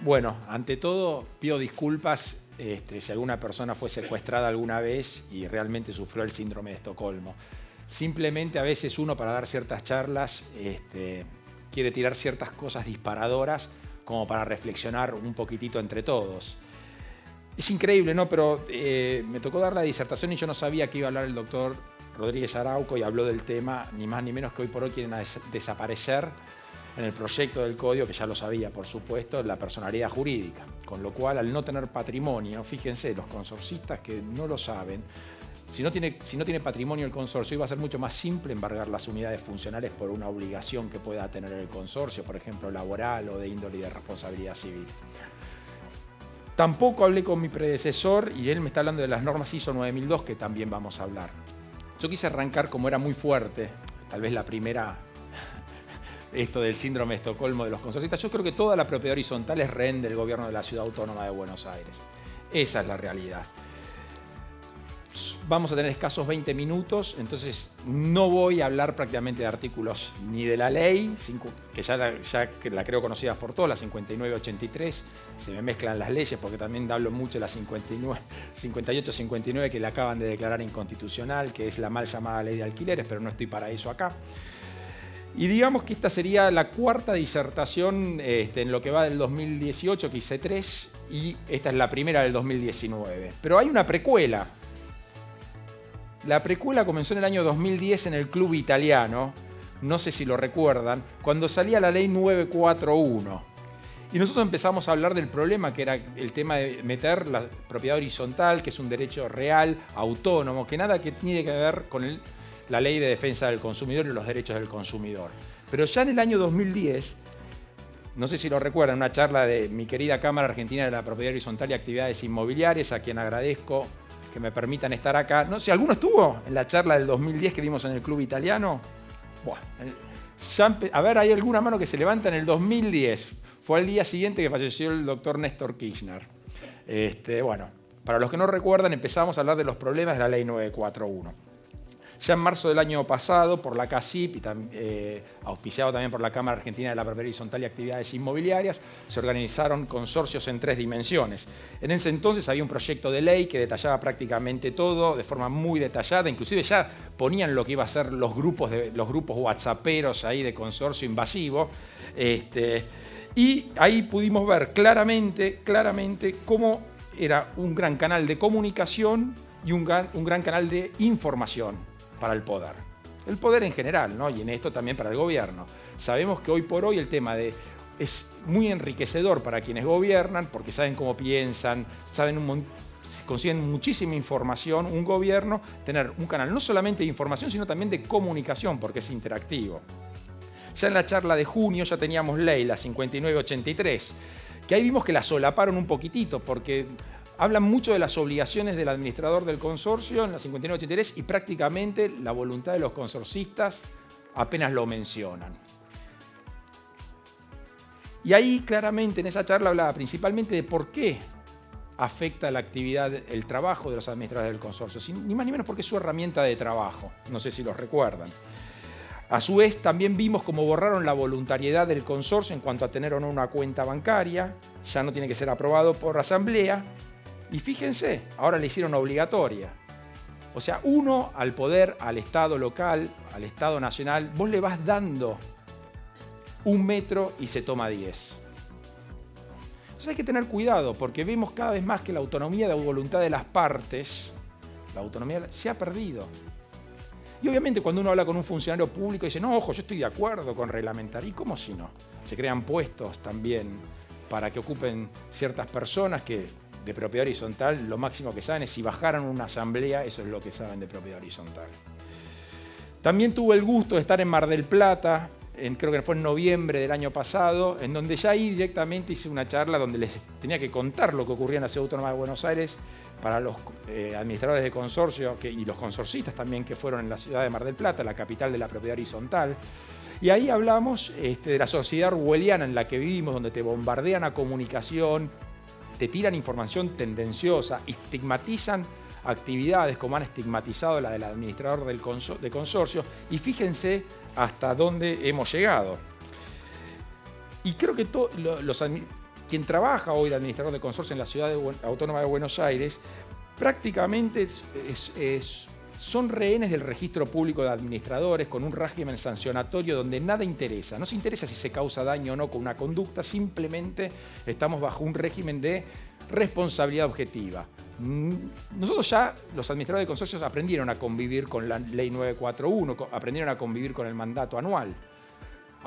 Bueno, ante todo pido disculpas si alguna persona fue secuestrada alguna vez y realmente sufrió el síndrome de Estocolmo. Simplemente a veces uno para dar ciertas charlas quiere tirar ciertas cosas disparadoras como para reflexionar un poquitito entre todos. Es increíble, ¿no? Pero me tocó dar la disertación y yo no sabía que iba a hablar el doctor Rodríguez Arauco y habló del tema, ni más ni menos que hoy por hoy quieren desaparecer en el proyecto del código, que ya lo sabía, por supuesto, la personalidad jurídica. Con lo cual, al no tener patrimonio, fíjense, los consorcistas que no lo saben, si no tiene patrimonio el consorcio, iba a ser mucho más simple embargar las unidades funcionales por una obligación que pueda tener el consorcio, por ejemplo, laboral o de índole y de responsabilidad civil. Tampoco hablé con mi predecesor y él me está hablando de las normas ISO 9002, que también vamos a hablar. Yo quise arrancar, como era muy fuerte, tal vez la primera, esto del síndrome de Estocolmo de los consorcistas. Yo creo que toda la propiedad horizontal es rehén del gobierno de la Ciudad Autónoma de Buenos Aires. Esa es la realidad. Vamos a tener escasos 20 minutos, entonces no voy a hablar prácticamente de artículos ni de la ley, que ya la creo conocida por todos, la 5983, se me mezclan las leyes porque también hablo mucho de la 58-59 que la acaban de declarar inconstitucional, que es la mal llamada ley de alquileres, pero no estoy para eso acá. Y digamos que esta sería la cuarta disertación en lo que va del 2018, que hice 3, y esta es la primera del 2019. Pero hay una precuela. La precuela comenzó en el año 2010 en el Club Italiano, no sé si lo recuerdan, cuando salía la ley 941. Y nosotros empezamos a hablar del problema que era el tema de meter la propiedad horizontal, que es un derecho real, autónomo, que nada que tiene que ver con la ley de defensa del consumidor y los derechos del consumidor. Pero ya en el año 2010, no sé si lo recuerdan, una charla de mi querida Cámara Argentina de la Propiedad Horizontal y Actividades Inmobiliarias, a quien agradezco que me permitan estar acá. No sé, ¿alguno estuvo en la charla del 2010 que dimos en el Club Italiano? Buah, a ver, ¿hay alguna mano que se levanta en el 2010? Fue al día siguiente que falleció el doctor Néstor Kirchner. Bueno, para los que no recuerdan, empezamos a hablar de los problemas de la ley 941. Ya en marzo del año pasado, por la CACIP, auspiciado también por la Cámara Argentina de la Propiedad Horizontal y Actividades Inmobiliarias, se organizaron consorcios en 3 dimensiones. En ese entonces había un proyecto de ley que detallaba prácticamente todo de forma muy detallada, inclusive ya ponían lo que iba a ser los grupos whatsapperos ahí de consorcio invasivo. Y ahí pudimos ver claramente cómo era un gran canal de comunicación y un gran canal de información para el poder. El poder en general, ¿no? Y en esto también para el gobierno. Sabemos que hoy por hoy el tema es muy enriquecedor para quienes gobiernan porque saben cómo piensan, consiguen muchísima información. Un gobierno, tener un canal no solamente de información, sino también de comunicación porque es interactivo. Ya en la charla de junio ya teníamos ley, la 5983, que ahí vimos que la solaparon un poquitito porque hablan mucho de las obligaciones del administrador del consorcio en la 5983 y prácticamente la voluntad de los consorcistas apenas lo mencionan. Y ahí claramente en esa charla hablaba principalmente de por qué afecta la actividad, el trabajo de los administradores del consorcio, ni más ni menos porque es su herramienta de trabajo, no sé si los recuerdan. A su vez también vimos cómo borraron la voluntariedad del consorcio en cuanto a tener o no una cuenta bancaria, ya no tiene que ser aprobado por asamblea. Y fíjense, ahora le hicieron obligatoria. O sea, uno al poder, al Estado local, al Estado nacional, vos le vas dando 1 metro y se toma 10. Entonces hay que tener cuidado porque vemos cada vez más que la autonomía de voluntad de las partes, la autonomía se ha perdido. Y obviamente cuando uno habla con un funcionario público dice, no, ojo, yo estoy de acuerdo con reglamentar. ¿Y cómo si no? Se crean puestos también para que ocupen ciertas personas que de propiedad horizontal, lo máximo que saben es si bajaran una asamblea, eso es lo que saben de propiedad horizontal. También tuve el gusto de estar en Mar del Plata, creo que fue en noviembre del año pasado, en donde ya ahí directamente hice una charla donde les tenía que contar lo que ocurría en la Ciudad Autónoma de Buenos Aires para los administradores de consorcio y los consorcistas también que fueron en la ciudad de Mar del Plata, la capital de la propiedad horizontal. Y ahí hablamos de la sociedad orwelliana en la que vivimos, donde te bombardean a comunicación, te tiran información tendenciosa, estigmatizan actividades como han estigmatizado la del administrador de consorcio y fíjense hasta dónde hemos llegado. Y creo que quien trabaja hoy de administrador de consorcio en la Ciudad Autónoma de Buenos Aires, prácticamente son rehenes del registro público de administradores con un régimen sancionatorio donde nada interesa. No se interesa si se causa daño o no con una conducta, simplemente estamos bajo un régimen de responsabilidad objetiva. Nosotros ya, los administradores de consorcios, aprendieron a convivir con la ley 941, aprendieron a convivir con el mandato anual.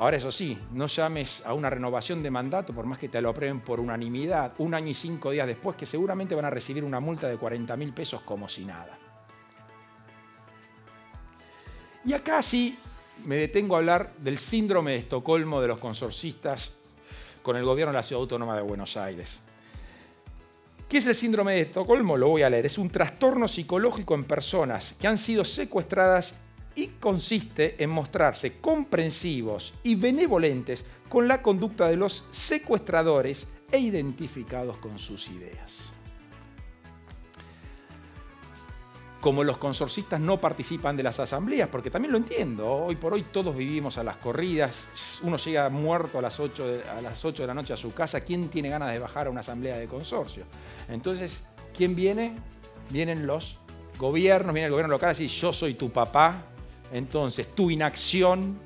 Ahora, eso sí, no llames a una renovación de mandato, por más que te lo aprueben por unanimidad, 1 año y 5 días después, que seguramente van a recibir una multa de 40.000 pesos como si nada. Y acá sí me detengo a hablar del síndrome de Estocolmo de los consorcistas con el gobierno de la Ciudad Autónoma de Buenos Aires. ¿Qué es el síndrome de Estocolmo? Lo voy a leer. Es un trastorno psicológico en personas que han sido secuestradas y consiste en mostrarse comprensivos y benevolentes con la conducta de los secuestradores e identificados con sus ideas. Como los consorcistas no participan de las asambleas, porque también lo entiendo, hoy por hoy todos vivimos a las corridas, uno llega muerto a las 8 de la noche a su casa, ¿quién tiene ganas de bajar a una asamblea de consorcio? Entonces, ¿quién viene? Vienen los gobiernos, viene el gobierno local a decir, yo soy tu papá, entonces tu inacción,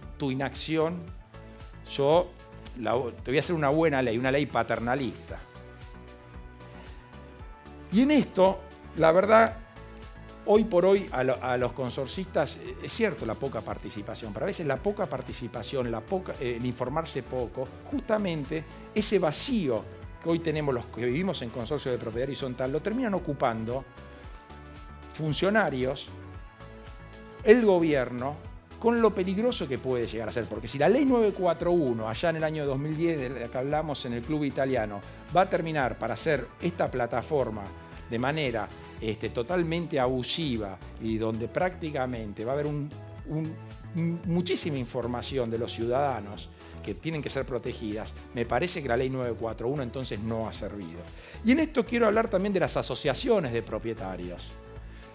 yo te voy a hacer una buena ley, una ley paternalista. Y en esto, la verdad, hoy por hoy a los consorcistas, es cierto la poca participación, pero a veces la poca participación, el informarse poco, justamente ese vacío que hoy tenemos los que vivimos en consorcio de propiedad horizontal, lo terminan ocupando funcionarios, el gobierno, con lo peligroso que puede llegar a ser. Porque si la ley 941, allá en el año 2010, de la que hablamos en el Club Italiano, va a terminar para hacer esta plataforma de manera totalmente abusiva y donde prácticamente va a haber muchísima información de los ciudadanos que tienen que ser protegidas, me parece que la ley 941 entonces no ha servido. Y en esto quiero hablar también de las asociaciones de propietarios.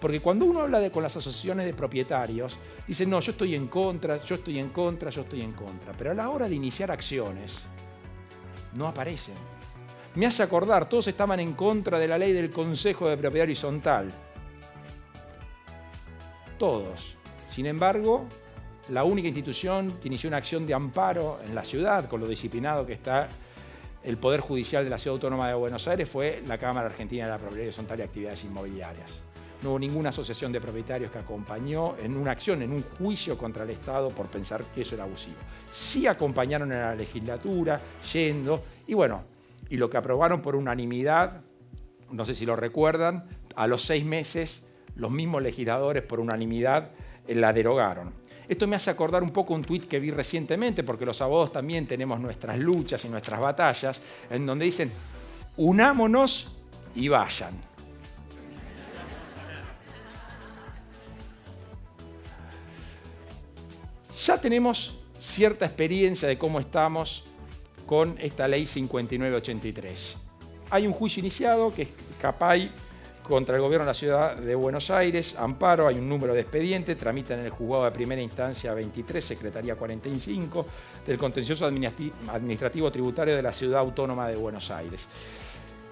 Porque cuando uno habla con las asociaciones de propietarios, dicen, no, yo estoy en contra, yo estoy en contra, yo estoy en contra. Pero a la hora de iniciar acciones, no aparecen. Me hace acordar, todos estaban en contra de la ley del Consejo de Propiedad Horizontal. Todos. Sin embargo, la única institución que inició una acción de amparo en la ciudad, con lo disciplinado que está el Poder Judicial de la Ciudad Autónoma de Buenos Aires, fue la Cámara Argentina de la Propiedad Horizontal y Actividades Inmobiliarias. No hubo ninguna asociación de propietarios que acompañó en una acción, en un juicio contra el Estado por pensar que eso era abusivo. Sí acompañaron en la legislatura, yendo, y bueno, y lo que aprobaron por unanimidad, no sé si lo recuerdan, a los 6 meses los mismos legisladores por unanimidad la derogaron. Esto me hace acordar un poco un tuit que vi recientemente, porque los abogados también tenemos nuestras luchas y nuestras batallas, en donde dicen, unámonos y vayan. Ya tenemos cierta experiencia de cómo estamos con esta ley 5983. Hay un juicio iniciado que es CAPAI contra el gobierno de la Ciudad de Buenos Aires, amparo, hay un número de expediente, tramitan en el juzgado de primera instancia 23, Secretaría 45, del contencioso administrativo tributario de la Ciudad Autónoma de Buenos Aires.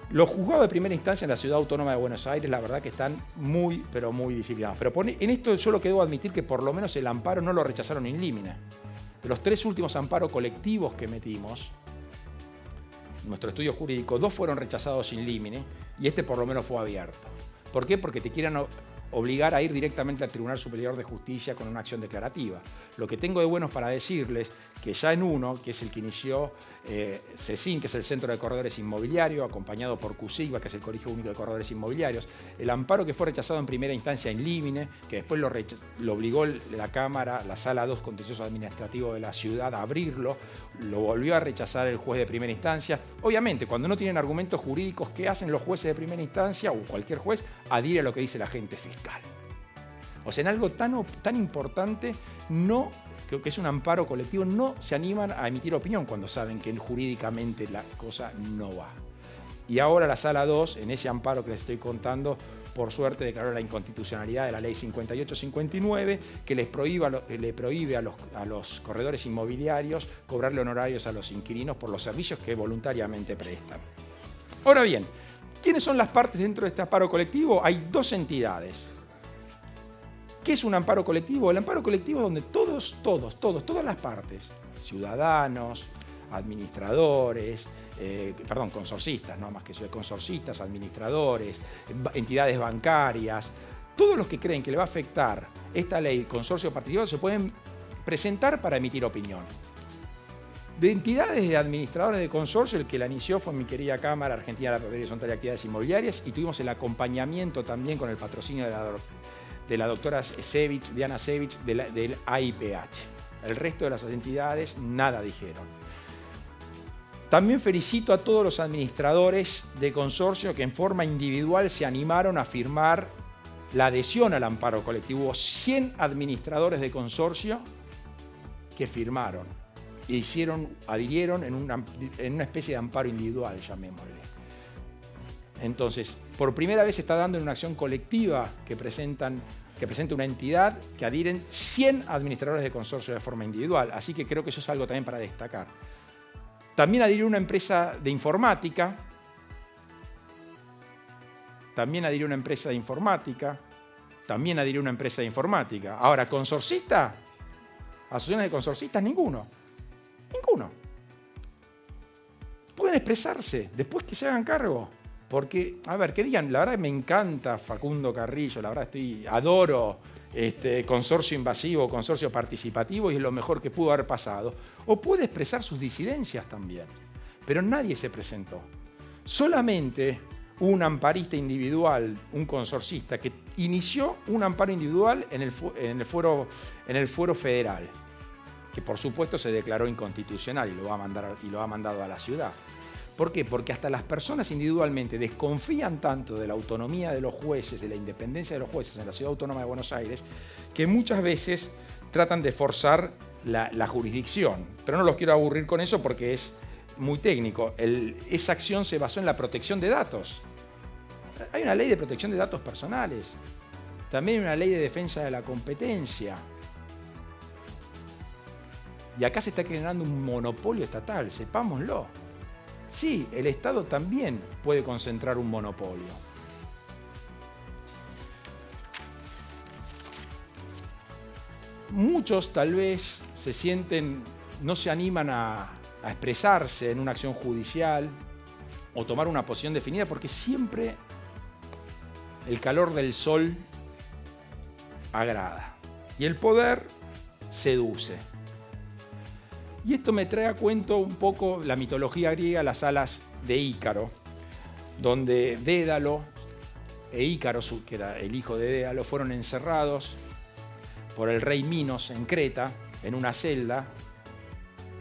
Los juzgados de primera instancia en la Ciudad Autónoma de Buenos Aires, la verdad que están muy, pero muy disciplinados. Pero en esto yo lo que debo admitir que por lo menos el amparo no lo rechazaron in limine. De los 3 últimos amparos colectivos que metimos, en nuestro estudio jurídico, 2 fueron rechazados in limine y este por lo menos fue abierto. ¿Por qué? Porque te quieran obligar a ir directamente al Tribunal Superior de Justicia con una acción declarativa. Lo que tengo de bueno para decirles que ya en uno, que es el que inició CECIN, que es el Centro de Corredores Inmobiliarios, acompañado por CUSIGBA, que es el Colegio Único de Corredores Inmobiliarios, el amparo que fue rechazado en primera instancia in limine, que después lo obligó la Cámara, la Sala 2 Contencioso Administrativo de la Ciudad a abrirlo, lo volvió a rechazar el juez de primera instancia. Obviamente, cuando no tienen argumentos jurídicos, ¿qué hacen los jueces de primera instancia o cualquier juez? Adhiere a lo que dice el agente fiscal. O sea, en algo tan importante, que es un amparo colectivo, no se animan a emitir opinión cuando saben que jurídicamente la cosa no va. Y ahora la Sala 2, en ese amparo que les estoy contando, por suerte, declaró la inconstitucionalidad de la ley 5859, que le prohíbe a los corredores inmobiliarios cobrarle honorarios a los inquilinos por los servicios que voluntariamente prestan. Ahora bien, ¿quiénes son las partes dentro de este amparo colectivo? Hay dos entidades. ¿Qué es un amparo colectivo? El amparo colectivo es donde todas las partes, ciudadanos, administradores, consorcistas, no más que eso, consorcistas, administradores, entidades bancarias, todos los que creen que le va a afectar esta ley consorcio participado se pueden presentar para emitir opinión. De entidades de administradores de consorcio, el que la inició fue mi querida Cámara Argentina de la Propiedad Horizontal de Actividades Inmobiliarias, y tuvimos el acompañamiento también con el patrocinio de la doctora Diana Sevich, del AIPH. El resto de las entidades nada dijeron. También felicito a todos los administradores de consorcio que en forma individual se animaron a firmar la adhesión al amparo colectivo. Hubo 100 administradores de consorcio que firmaron e adhirieron en una especie de amparo individual, llamémosle. Entonces, por primera vez se está dando en una acción colectiva que presenta una entidad que adhieren 100 administradores de consorcio de forma individual. Así que creo que eso es algo también para destacar. También adhirió una empresa de informática. También adhirió una empresa de informática. Ahora, ¿consorcista? ¿Asociaciones de consorcistas? Ninguno. Pueden expresarse después que se hagan cargo. Porque, a ver, que digan, la verdad me encanta Facundo Carrillo, la verdad adoro consorcio invasivo, consorcio participativo, y es lo mejor que pudo haber pasado. O puede expresar sus disidencias también. Pero nadie se presentó. Solamente un amparista individual, un consorcista, que inició un amparo individual en el fuero federal, que por supuesto se declaró inconstitucional y lo ha mandado a la ciudad. ¿Por qué? Porque hasta las personas individualmente desconfían tanto de la autonomía de los jueces, de la independencia de los jueces en la Ciudad Autónoma de Buenos Aires, que muchas veces tratan de forzar la jurisdicción. Pero no los quiero aburrir con eso porque es muy técnico. Esa acción se basó en la protección de datos. Hay una ley de protección de datos personales. También hay una ley de defensa de la competencia. Y acá se está generando un monopolio estatal, sepámoslo. Sí, el Estado también puede concentrar un monopolio. Muchos tal vez no se animan a expresarse en una acción judicial o tomar una posición definida porque siempre el calor del sol agrada y el poder seduce. Y esto me trae a cuento un poco la mitología griega, las alas de Ícaro, donde Dédalo e Ícaro, que era el hijo de Dédalo, fueron encerrados por el rey Minos en Creta, en una celda,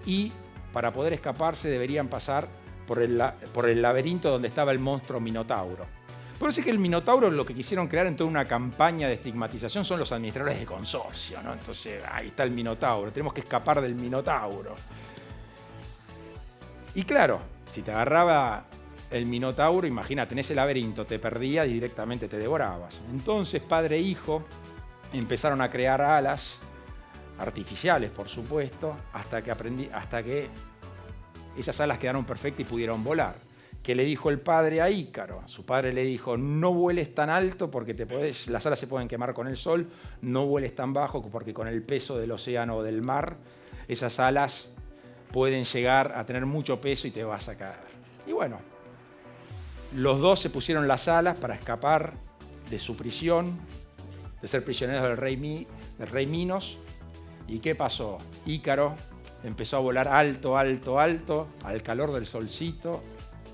y para poder escaparse deberían pasar por el laberinto donde estaba el monstruo Minotauro. Por eso es que el Minotauro, lo que quisieron crear en toda una campaña de estigmatización son los administradores de consorcio, ¿no? Entonces, ahí está el Minotauro, tenemos que escapar del Minotauro. Y claro, si te agarraba el Minotauro, imagínate, en ese laberinto te perdías y directamente te devorabas. Entonces, padre e hijo empezaron a crear alas artificiales, por supuesto, hasta que esas alas quedaron perfectas y pudieron volar. ¿Qué le dijo el padre a Ícaro? Su padre le dijo, no vueles tan alto porque las alas se pueden quemar con el sol, no vueles tan bajo porque con el peso del océano o del mar, esas alas pueden llegar a tener mucho peso y te vas a caer. Y bueno, los dos se pusieron las alas para escapar de su prisión, de ser prisioneros del rey Minos. ¿Y qué pasó? Ícaro empezó a volar alto, alto, alto, al calor del solcito,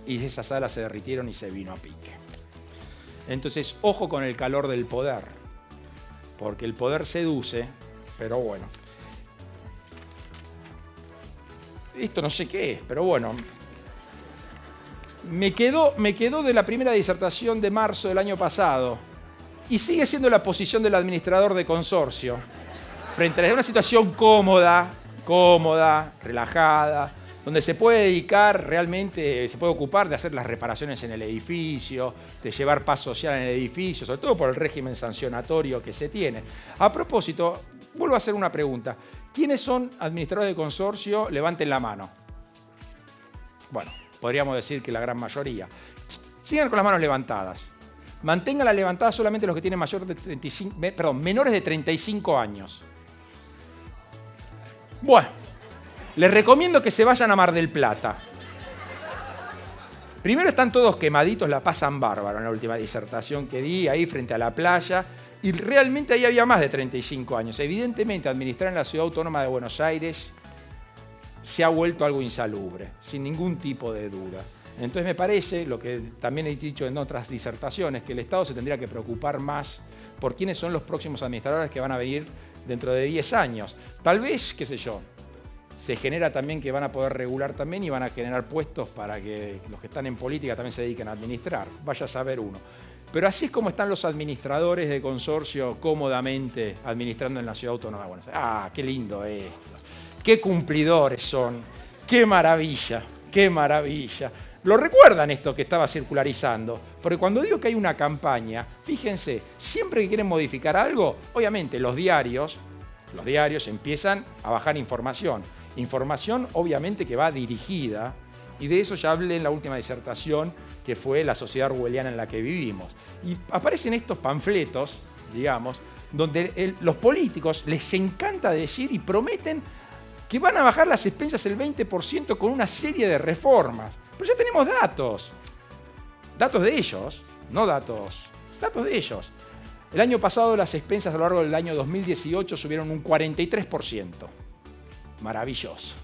y esas alas se derritieron y se vino a pique. Entonces, ojo con el calor del poder, porque el poder seduce, pero bueno. Esto no sé qué es, pero bueno. Me quedó de la primera disertación de marzo del año pasado, y sigue siendo la posición del administrador de consorcio, frente a una situación cómoda, relajada, donde se puede dedicar realmente, se puede ocupar de hacer las reparaciones en el edificio, de llevar paz social en el edificio, sobre todo por el régimen sancionatorio que se tiene. A propósito, vuelvo a hacer una pregunta. ¿Quiénes son administradores de consorcio? Levanten la mano. Bueno, podríamos decir que la gran mayoría. Sigan con las manos levantadas. Manténganlas levantadas solamente los que tienen menores de 35 años. Bueno, les recomiendo que se vayan a Mar del Plata. Primero están todos quemaditos, la pasan bárbaro en la última disertación que di, ahí frente a la playa, y realmente ahí había más de 35 años. Evidentemente, administrar en la Ciudad Autónoma de Buenos Aires se ha vuelto algo insalubre, sin ningún tipo de duda. Entonces me parece, lo que también he dicho en otras disertaciones, que el Estado se tendría que preocupar más por quiénes son los próximos administradores que van a venir dentro de 10 años. Tal vez, qué sé yo, se genera también que van a poder regular también y van a generar puestos para que los que están en política también se dediquen a administrar. Vaya a saber uno. Pero así es como están los administradores de consorcio cómodamente administrando en la Ciudad Autónoma de Buenos Aires. ¡Ah, qué lindo esto! ¡Qué cumplidores son! ¡Qué maravilla! ¡Qué maravilla! ¿Lo recuerdan esto que estaba circularizando? Porque cuando digo que hay una campaña, fíjense, siempre que quieren modificar algo, obviamente los diarios empiezan a bajar información. Información obviamente que va dirigida, y de eso ya hablé en la última disertación, que fue la sociedad orwelliana en la que vivimos. Y aparecen estos panfletos, digamos, donde los políticos les encanta decir y prometen que van a bajar las expensas el 20% con una serie de reformas. Pero ya tenemos datos. Datos de ellos, no datos de ellos. El año pasado las expensas a lo largo del año 2018 subieron un 43%. Maravilloso.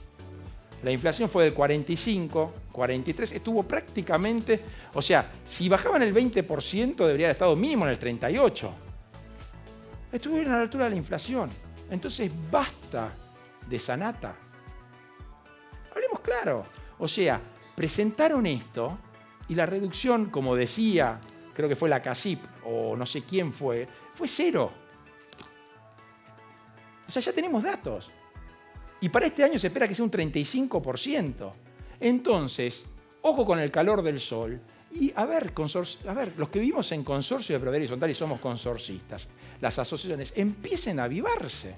La inflación fue del 45, 43, estuvo prácticamente, o sea, si bajaban el 20% debería haber estado mínimo en el 38. Estuvieron a la altura de la inflación. Entonces basta de Sanata. Hablemos claro. O sea, presentaron esto y la reducción, como decía, creo que fue la CACIP o no sé quién fue cero. O sea, ya tenemos datos. Y para este año se espera que sea un 35%. Entonces, ojo con el calor del sol. Y a ver, los que vivimos en consorcio de propiedad horizontal y somos consorcistas, las asociaciones empiecen a avivarse.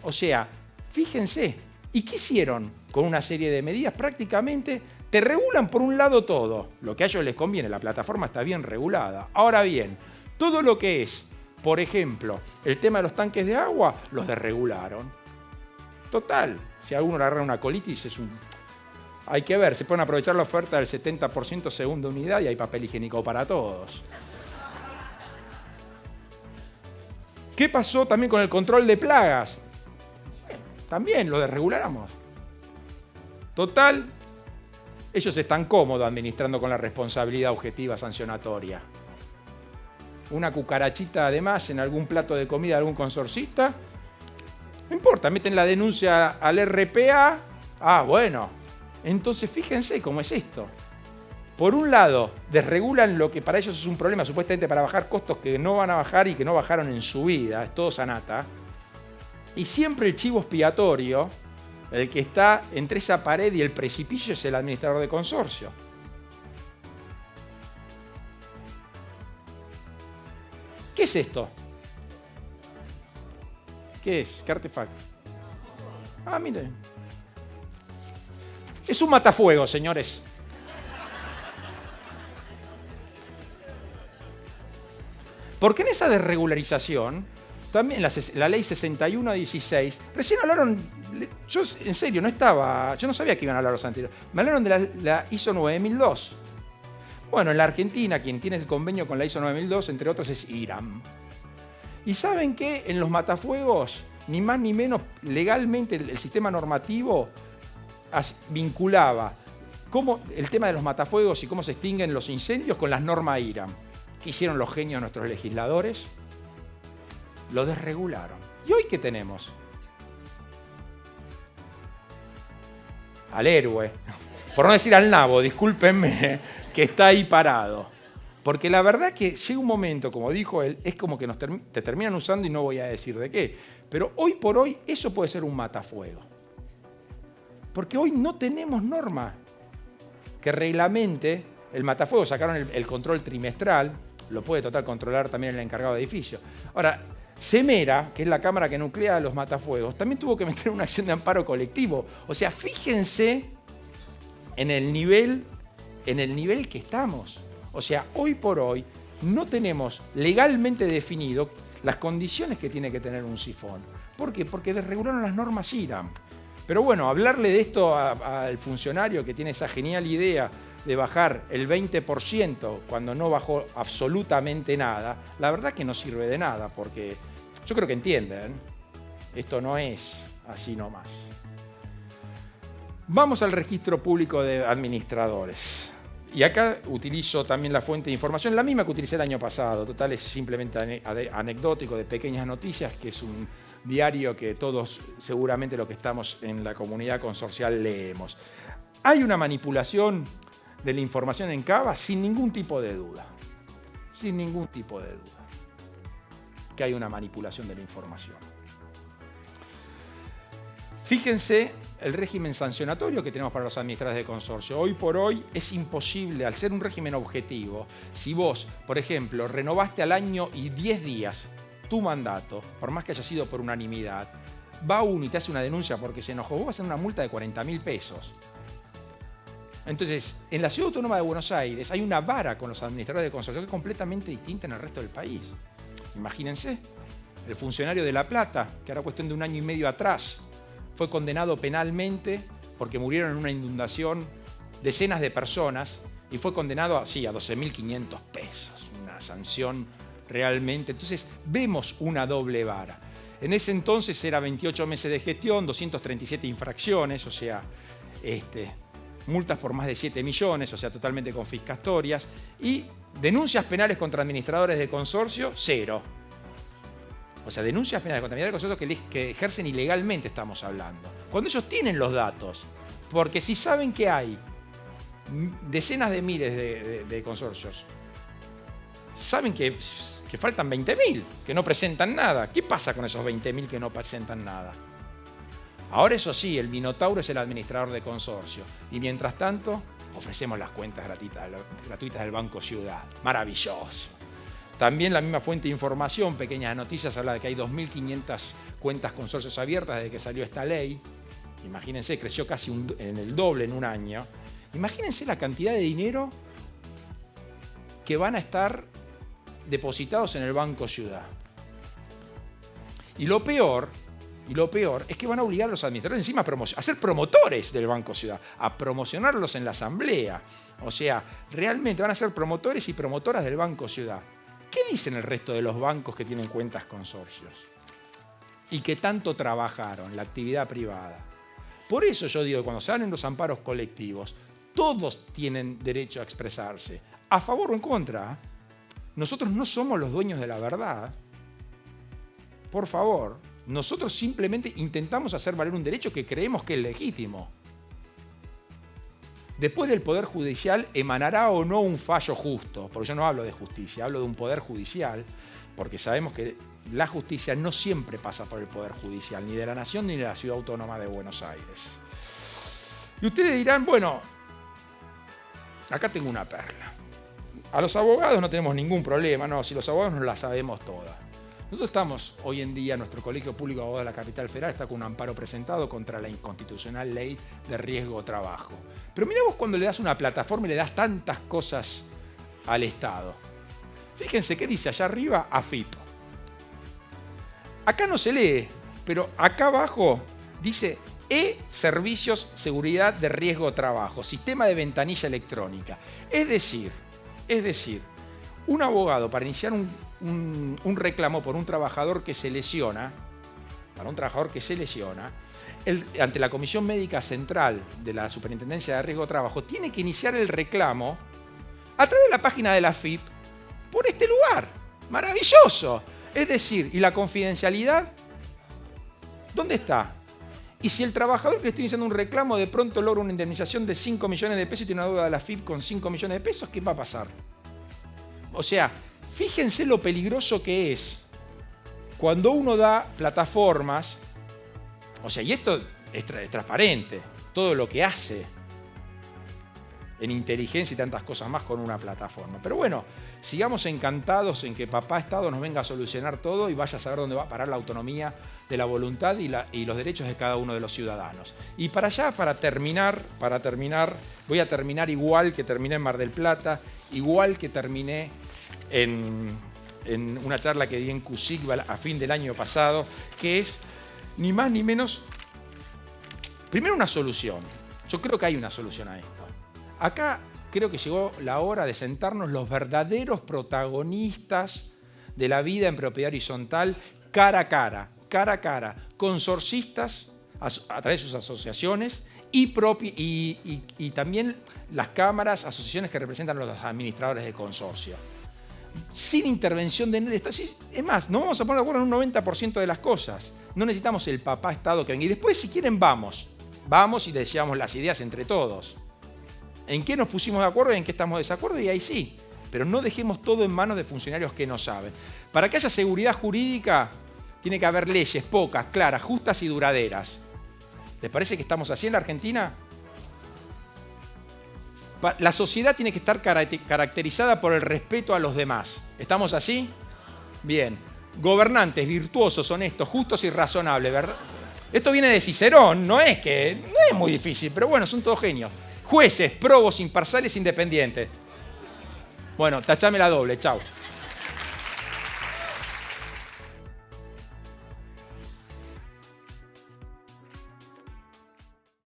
O sea, fíjense, ¿y qué hicieron con una serie de medidas? Prácticamente te regulan por un lado todo, lo que a ellos les conviene, la plataforma está bien regulada. Ahora bien, todo lo que es, por ejemplo, el tema de los tanques de agua, los desregularon. Total, si a uno le agarra una colitis, hay que ver, se pueden aprovechar la oferta del 70% segunda unidad y hay papel higiénico para todos. ¿Qué pasó también con el control de plagas? También lo desreguláramos. Total, ellos están cómodos administrando con la responsabilidad objetiva sancionatoria. Una cucarachita además en algún plato de comida de algún consorcista, no importa, meten la denuncia al RPA. Ah, bueno. Entonces fíjense cómo es esto. Por un lado, desregulan lo que para ellos es un problema, supuestamente para bajar costos que no van a bajar y que no bajaron en su vida, es todo Sanata. Y siempre el chivo expiatorio, el que está entre esa pared y el precipicio, es el administrador de consorcio. ¿Qué es esto? ¿Qué es? ¿Qué artefacto? Ah, miren. Es un matafuego, señores. Porque en esa desregularización, también la ley 61/16, recién hablaron, yo en serio no estaba, yo no sabía que iban a hablar los anteriores, me hablaron de la ISO 9002. Bueno, en la Argentina, quien tiene el convenio con la ISO 9002, entre otros, es IRAM. Y saben que en los matafuegos, ni más ni menos, legalmente el sistema normativo vinculaba el tema de los matafuegos y cómo se extinguen los incendios con las normas IRAM. ¿Qué hicieron los genios nuestros legisladores? Lo desregularon. ¿Y hoy qué tenemos? Al héroe, por no decir al nabo, discúlpenme, que está ahí parado. Porque la verdad que llega un momento, como dijo él, es como que te terminan usando y no voy a decir de qué. Pero hoy por hoy eso puede ser un matafuego. Porque hoy no tenemos norma que reglamente el matafuego. Sacaron el control trimestral, lo puede total controlar también el encargado de edificio. Ahora, Semera, que es la cámara que nuclea los matafuegos, también tuvo que meter una acción de amparo colectivo. O sea, fíjense en el nivel que estamos. O sea, hoy por hoy no tenemos legalmente definido las condiciones que tiene que tener un sifón. ¿Por qué? Porque desregularon las normas IRAM. Pero bueno, hablarle de esto al funcionario que tiene esa genial idea de bajar el 20% cuando no bajó absolutamente nada, la verdad que no sirve de nada, porque yo creo que entienden, esto no es así nomás. Vamos al registro público de administradores. Y acá utilizo también la fuente de información, la misma que utilicé el año pasado. Total, es simplemente anecdótico, de pequeñas noticias, que es un diario que todos seguramente los que estamos en la comunidad consorcial leemos. Hay una manipulación de la información en Cava sin ningún tipo de duda. Sin ningún tipo de duda. Que hay una manipulación de la información. Fíjense el régimen sancionatorio que tenemos para los administradores de consorcio. Hoy por hoy es imposible, al ser un régimen objetivo, si vos, por ejemplo, renovaste al año y 10 días tu mandato, por más que haya sido por unanimidad, va uno y te hace una denuncia porque se enojó, vos vas a hacer una multa de 40.000 pesos. Entonces, en la Ciudad Autónoma de Buenos Aires hay una vara con los administradores de consorcio que es completamente distinta en el resto del país. Imagínense, el funcionario de La Plata, que ahora cuestión de un año y medio atrás, fue condenado penalmente porque murieron en una inundación decenas de personas y fue condenado a 12.500 pesos, una sanción realmente. Entonces vemos una doble vara. En ese entonces era 28 meses de gestión, 237 infracciones, o sea, multas por más de 7 millones, o sea, totalmente confiscatorias, y denuncias penales contra administradores de consorcio, 0. O sea, denuncias penales contra administradores de consorcio que ejercen ilegalmente, estamos hablando. Cuando ellos tienen los datos, porque si saben que hay decenas de miles de consorcios, saben que faltan 20.000, que no presentan nada. ¿Qué pasa con esos 20.000 que no presentan nada? Ahora, eso sí, el Minotauro es el administrador de consorcio. Y mientras tanto, ofrecemos las cuentas gratuitas del Banco Ciudad. Maravilloso. También la misma fuente de información, Pequeñas Noticias, habla de que hay 2.500 cuentas consorcios abiertas desde que salió esta ley. Imagínense, creció casi en el doble en un año. Imagínense la cantidad de dinero que van a estar depositados en el Banco Ciudad. Y lo peor es que van a obligar a los administradores encima a ser promotores del Banco Ciudad, a promocionarlos en la asamblea. O sea, realmente van a ser promotores y promotoras del Banco Ciudad. ¿Qué dicen el resto de los bancos que tienen cuentas consorcios? Y que tanto trabajaron, la actividad privada. Por eso yo digo que cuando se dan en los amparos colectivos, todos tienen derecho a expresarse, a favor o en contra. Nosotros no somos los dueños de la verdad. Por favor, nosotros simplemente intentamos hacer valer un derecho que creemos que es legítimo. Después del Poder Judicial emanará o no un fallo justo, porque yo no hablo de justicia, hablo de un Poder Judicial, porque sabemos que la justicia no siempre pasa por el Poder Judicial, ni de la Nación ni de la Ciudad Autónoma de Buenos Aires. Y ustedes dirán, bueno, acá tengo una perla. A los abogados no tenemos ningún problema, no, si los abogados nos la sabemos todas. Nosotros estamos hoy en día, nuestro Colegio Público de Abogados de la Capital Federal está con un amparo presentado contra la inconstitucional ley de riesgo trabajo. Pero mirá vos cuando le das una plataforma y le das tantas cosas al Estado. Fíjense qué dice allá arriba, AFIP. Acá no se lee, pero acá abajo dice E-Servicios Seguridad de Riesgo Trabajo, Sistema de Ventanilla Electrónica. Es decir, un abogado para iniciar un reclamo por un trabajador que se lesiona, ante la Comisión Médica Central de la Superintendencia de Riesgo de Trabajo, tiene que iniciar el reclamo a través de la página de la AFIP por este lugar. ¡Maravilloso! Es decir, ¿y la confidencialidad? ¿Dónde está? Y si el trabajador que le estoy iniciando un reclamo de pronto logra una indemnización de 5 millones de pesos y tiene una deuda de la AFIP con 5 millones de pesos, ¿qué va a pasar? O sea, fíjense lo peligroso que es cuando uno da plataformas, o sea, y esto es transparente, todo lo que hace en inteligencia y tantas cosas más con una plataforma. Pero bueno, sigamos encantados en que Papá Estado nos venga a solucionar todo y vaya a saber dónde va a parar la autonomía de la voluntad y los derechos de cada uno de los ciudadanos. Y para terminar, voy a terminar igual que terminé en Mar del Plata, igual que terminé en una charla que di en CUSIC a fin del año pasado, que es ni más ni menos, primero una solución. Yo creo que hay una solución a esto. Acá creo que llegó la hora de sentarnos los verdaderos protagonistas de la vida en propiedad horizontal cara a cara, consorcistas a través de sus asociaciones y también las cámaras, asociaciones que representan a los administradores de consorcio. Sin intervención de nadie. Es más, nos vamos a poner de acuerdo en un 90% de las cosas. No necesitamos el Papá Estado que venga. Y después, si quieren, vamos y les llevamos las ideas entre todos. ¿En qué nos pusimos de acuerdo y en qué estamos de desacuerdo? Y ahí sí. Pero no dejemos todo en manos de funcionarios que no saben. Para que haya seguridad jurídica, tiene que haber leyes pocas, claras, justas y duraderas. ¿Les parece que estamos así en la Argentina? La sociedad tiene que estar caracterizada por el respeto a los demás. ¿Estamos así? Bien. Gobernantes virtuosos, honestos, justos y razonables, ¿verdad? Esto viene de Cicerón, no es muy difícil, pero bueno, son todos genios. Jueces, probos, imparciales, independientes. Bueno, tachame la doble, chau.